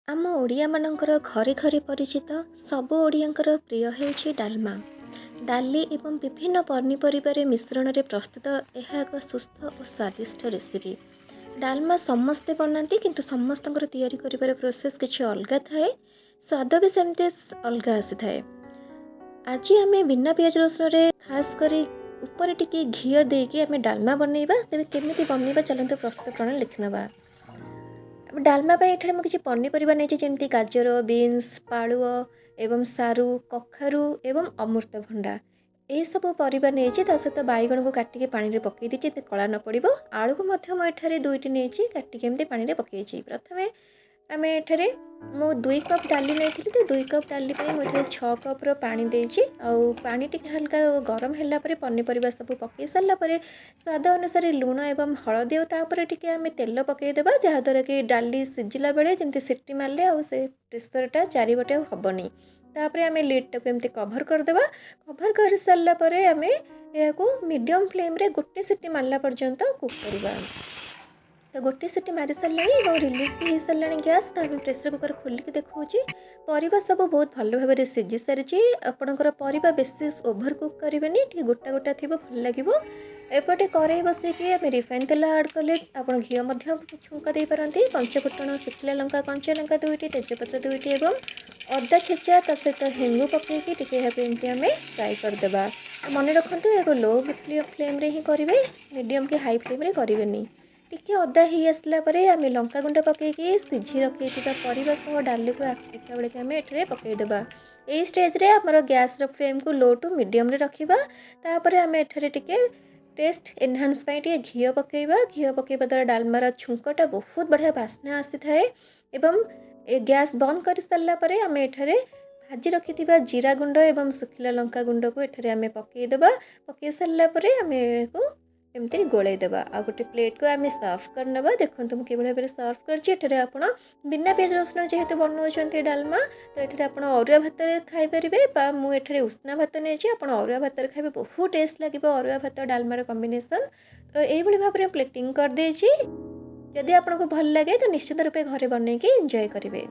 ଆମ ଓଡ଼ିଆମାନଙ୍କର ଘରେ ଘରେ ପରିଚିତ ସବୁ ଓଡ଼ିଆଙ୍କର ପ୍ରିୟ ହେଉଛି ଡାଲମା। ଡାଲି ଏବଂ ବିଭିନ୍ନ ପନିପରିବାରେ ମିଶ୍ରଣରେ ପ୍ରସ୍ତୁତ ଏହା ଏକ ସୁସ୍ଥ ଓ ସ୍ୱାଦିଷ୍ଟ ରେସିପି। ଡାଲମା ସମସ୍ତେ ବନାନ୍ତି କିନ୍ତୁ ସମସ୍ତଙ୍କର ତିଆରି କରିବାର ପ୍ରୋସେସ୍ କିଛି ଅଲଗା ଥାଏ। ସ୍ୱାଦ ବି ସେମିତି ଅଲଗା ଆସିଥାଏ। ଆଜି ଆମେ ବିନା ପିଆଜ ରସୁଣରେ ଖାସ୍ କରି ଉପରେ ଟିକେ ଘିଅ ଦେଇକି ଆମେ ଡାଲମା ବନେଇବା। ତେବେ କେମିତି ବନେଇବା ଚାଲନ୍ତୁ ପ୍ରସ୍ତୁତ ପ୍ରଣାଳୀ ଦେଖିନେବା। ଡାଲମା ପାଇଁ ଏଠାରେ ମୁଁ କିଛି ପନିପରିବା ନେଇଛି ଯେମିତି ଗାଜର, ବିନ୍ସ, ପାଳୁଅ ଏବଂ ସାରୁ, କଖାରୁ ଏବଂ ଅମୃତଭଣ୍ଡା। ଏହିସବୁ ପରିବା ନେଇଛି। ତା ସହିତ ବାଇଗଣକୁ କାଟିକି ପାଣିରେ ପକାଇ ଦେଇଛି ଏତେ କଳା ନ ପଡ଼ିବ। ଆଳୁକୁ ମଧ୍ୟ ମୁଁ ଏଠାରେ ଦୁଇଟି ନେଇଛି କାଟିକି ଏମିତି ପାଣିରେ ପକାଇଛି। ପ୍ରଥମେ ଆମେ ଏଠାରେ ମୁଁ 2 କପ୍ ଡାଲି ନେଇଥିଲି ତ 2 କପ୍ ଡାଲି ପାଇଁ ମୁଁ ଏଠାରେ 6 କପ୍ର ପାଣି ଦେଇଛି। ଆଉ ପାଣି ଟିକେ ହାଲକା ଗରମ ହେଲା ପରେ ପନିପରିବା ସବୁ ପକାଇ ସାରିଲା ପରେ ସ୍ୱାଦ ଅନୁସାରେ ଲୁଣ ଏବଂ ହଳଦୀ ଆଉ ତାପରେ ଟିକେ ଆମେ ତେଲ ପକାଇଦେବା, ଯାହାଦ୍ୱାରା କି ଡାଲି ସିଝିଲା ବେଳେ ଯେମିତି ସିଟି ମାରିଲେ ଆଉ ସେ ପ୍ରେସରଟା ଚାରିପଟେ ଆଉ ହେବନି। ତାପରେ ଆମେ ଲିଡ୍ଟାକୁ ଏମିତି କଭର୍ କରିଦେବା। କଭର୍ କରିସାରିଲା ପରେ ଆମେ ଏହାକୁ ମିଡ଼ିୟମ୍ ଫ୍ଲେମ୍ରେ ଗୋଟେ ସିଟି ମାରିଲା ପର୍ଯ୍ୟନ୍ତ କୁକ୍ କରିବା। ତ ଗୋଟେ ସିଟି ମାରି ସାରିଲାଣି ଏବଂ ରିଲିଜ୍ ବି ହେଇସାରିଲାଣି ଗ୍ୟାସ୍। ତ ଆମେ ପ୍ରେସର କୁକର୍ ଖୋଲିକି ଦେଖାଉଛି ପରିବା ସବୁ ବହୁତ ଭଲ ଭାବରେ ସିଝି ସାରିଛି। ଆପଣଙ୍କର ପରିବା ବେଶୀ ଓଭର କୁକ୍ କରିବେନି, ଟିକେ ଗୋଟା ଗୋଟା ଥିବ ଭଲ ଲାଗିବ। ଏପଟେ କରେଇ ବସେଇକି ଆମେ ରିଫାଇନ୍ ତେଲ ଆଡ଼୍ କଲେ ଆପଣ ଘିଅ ମଧ୍ୟ ଛୁଙ୍କ ଦେଇପାରନ୍ତି। ପଞ୍ଚଫୁଟଣ, ଶୁଖିଲା ଲଙ୍କା, କଞ୍ଚା ଲଙ୍କା 2ଟି, ତେଜପତ୍ର 2ଟି ଏବଂ ଅଦା ଛେଚା ତା ସହିତ ହେଙ୍ଗୁ ପକାଇକି ଟିକେ ଏହାକୁ ଏମିତି ଆମେ ଫ୍ରାଏ କରିଦେବା। ମନେ ରଖନ୍ତୁ ଏହାକୁ ଲୋ ଫ୍ଲେମ୍ରେ ହିଁ କରିବେ, ମିଡ଼ିୟମ୍ କି ହାଇ ଫ୍ଲେମ୍ରେ କରିବେନି। ଟିକେ ଅଦା ହେଇ ଆସିଲା ପରେ ଆମେ ଲଙ୍କାଗୁଣ୍ଡ ପକାଇକି ସିଝି ରଖିଥିବା ପରିବା ସହ ଡାଲିକୁ ଏକା ବେଳକେ ଆମେ ଏଠାରେ ପକାଇଦେବା। ଏହି ଷ୍ଟେଜ୍ରେ ଆମର ଗ୍ୟାସ୍ର ଫ୍ଲେମ୍କୁ ଲୋ ଟୁ ମିଡ଼ିୟମ୍ରେ ରଖିବା। ତାପରେ ଆମେ ଏଠାରେ ଟିକେ ଟେଷ୍ଟ ଏନହାନ୍ସ ପାଇଁ ଟିକେ ଘିଅ ପକାଇବା। ଘିଅ ପକାଇବା ଦ୍ୱାରା ଡାଲମାର ଛୁଙ୍କଟା ବହୁତ ବଢ଼ିଆ ବାସ୍ନା ଆସିଥାଏ। ଏବଂ ଗ୍ୟାସ୍ ବନ୍ଦ କରିସାରିଲା ପରେ ଆମେ ଏଠାରେ ଭାଜି ରଖିଥିବା ଜିରା ଗୁଣ୍ଡ ଏବଂ ଶୁଖିଲା ଲଙ୍କା ଗୁଣ୍ଡକୁ ଏଠାରେ ଆମେ ପକାଇଦେବା। ପକାଇ ସାରିଲା ପରେ ଆମେ ଏହାକୁ ଏମିତି ଗୋଳେଇ ଦେବା। ଆଉ ଗୋଟେ ପ୍ଲେଟ୍କୁ ଆମେ ସର୍ଭ କରିନେବା। ଦେଖନ୍ତୁ ମୁଁ କିଭଳି ଭାବରେ ସର୍ଭ କରିଛି। ଏଠାରେ ଆପଣ ବିନା ପିଆଜ ରସୁଣ ଯେହେତୁ ବନାଉଛନ୍ତି ଡାଲମା, ତ ଏଠାରେ ଆପଣ ଅରୁଆ ଭାତରେ ଖାଇପାରିବେ ବା ମୁଁ ଏଠାରେ ଉଷୁନା ଭାତ ନେଇଛି। ଆପଣ ଅରୁଆ ଭାତରେ ଖାଇବେ, ବହୁତ ଟେଷ୍ଟ ଲାଗିବ ଅରୁଆ ଭାତ ଡାଲମାର କମ୍ବିନେସନ୍। ତ ଏଇଭଳି ଭାବରେ ପ୍ଲେଟିଂ କରିଦେଇଛି। ଯଦି ଆପଣଙ୍କୁ ଭଲ ଲାଗେ ତ ନିଶ୍ଚିତ ରୂପେ ଘରେ ବନେଇକି ଏନ୍ଜୟ କରିବେ।